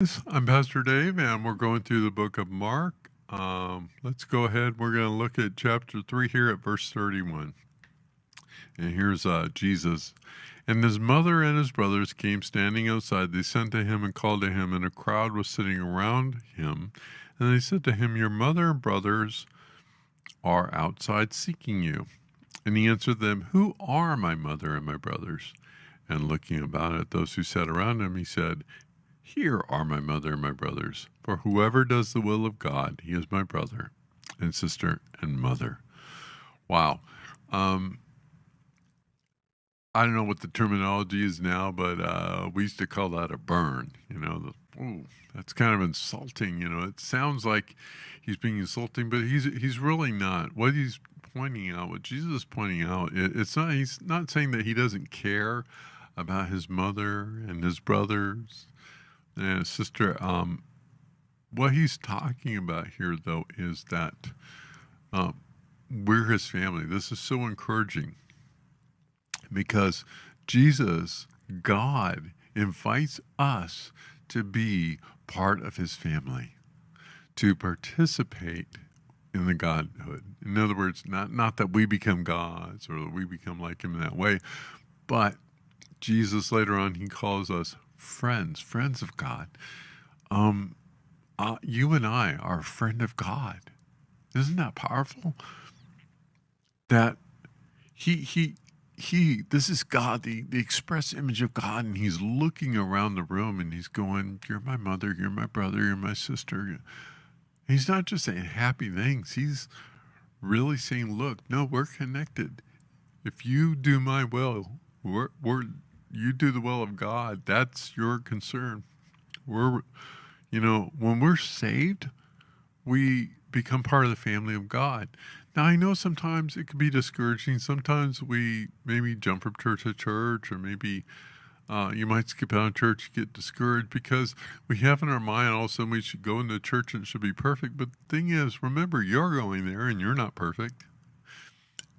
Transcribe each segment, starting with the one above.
I'm Pastor Dave, and we're going through the book of Mark. Let's go ahead. We're going to look at chapter 3 here at verse 31. And here's Jesus. And his mother and his brothers came standing outside. They sent to him and called to him, and a crowd was sitting around him. And they said to him, "Your mother and brothers are outside seeking you." And he answered them, "Who are my mother and my brothers?" And looking about at those who sat around him, he said, "Here are my mother and my brothers. For whoever does the will of God, he is my brother and sister and mother." Wow. Um, I don't know what the terminology is now, but we used to call that a burn. Ooh, that's kind of insulting. It sounds like he's being insulting, but he's really not. What he's pointing out, what Jesus is pointing out, it's not. He's not saying that he doesn't care about his mother and his brothers and his sister. What he's talking about here, though, is that um, we're his family. This is so encouraging because Jesus, God, invites us to be part of his family, to participate in the godhood. In other words, not that we become gods or that we become like him in that way, but Jesus later on, he calls us friends of God. Um, you and I are a friend of God. Isn't that powerful? That this is God, the express image of God, and he's looking around the room and he's going, "You're my mother, you're my brother, you're my sister." He's not just saying happy things. He's really saying, "Look, no, we're connected. If you do my will, you do the will of God. That's your concern. We're, when we're saved, we become part of the family of God." Now, I know sometimes it can be discouraging. Sometimes we maybe jump from church to church, or maybe you might skip out of church, get discouraged because we have in our mind all of a sudden we should go into church and it should be perfect. But the thing is, remember, you're going there and you're not perfect.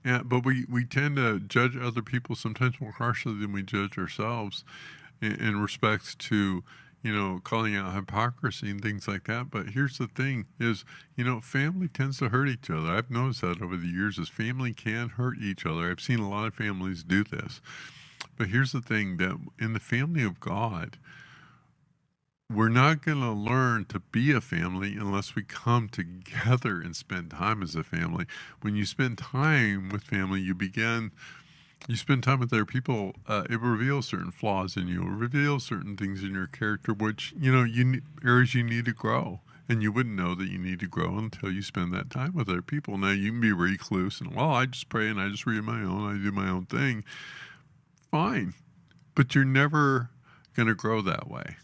But we tend to judge other people sometimes more harshly than we judge ourselves in respects to, calling out hypocrisy and things like that. But here's the thing is, family tends to hurt each other. I've noticed that over the years is family can hurt each other. I've seen a lot of families do this. But here's the thing, that in the family of God, we're not going to learn to be a family unless we come together and spend time as a family. When you spend time with family, you spend time with other people, it reveals certain flaws in you. It reveals certain things in your character, which, areas you need to grow. And you wouldn't know that you need to grow until you spend that time with other people. Now, you can be recluse and, well, I just pray and I just read my own, I do my own thing. Fine. But you're never going to grow that way.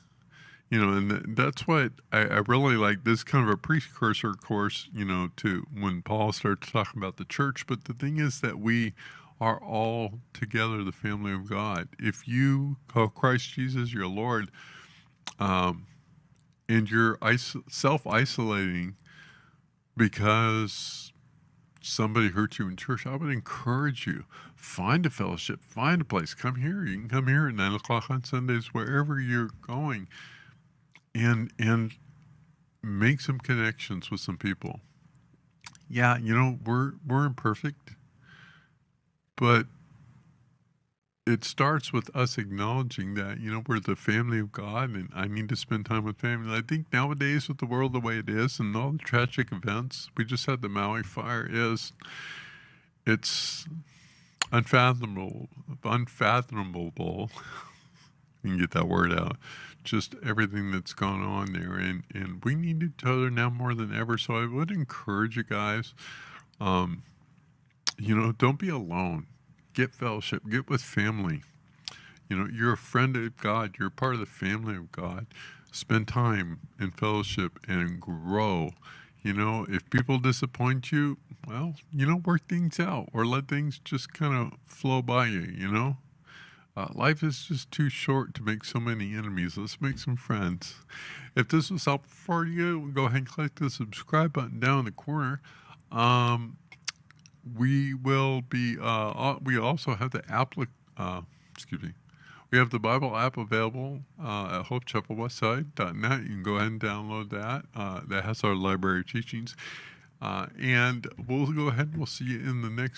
And that's what I really like. This kind of a precursor course, to when Paul starts talking about the church. But the thing is that we are all together the family of God. If you call Christ Jesus your Lord, and you're self-isolating because somebody hurt you in church, I would encourage you, find a fellowship, find a place. Come here. You can come here at 9 o'clock on Sundays, wherever you're going, and make some connections with some people. Yeah, we're imperfect, but it starts with us acknowledging that, we're the family of God and I need to spend time with family. I think nowadays with the world the way it is and all the tragic events, we just had the Maui fire, it's unfathomable. You can get that word out. Just everything that's gone on there. And we need each other now more than ever. So I would encourage you guys, don't be alone. Get fellowship. Get with family. You're a friend of God. You're part of the family of God. Spend time in fellowship and grow. If people disappoint you, well, work things out or let things just kind of flow by you. Life is just too short to make so many enemies. Let's make some friends. If this was helpful for you, go ahead and click the subscribe button down in the corner. We will be. We also have the excuse me. We have the Bible app available at hopechapelwestside.net. You can go ahead and download that. That has our library teachings. And we'll go ahead and we'll see you in the next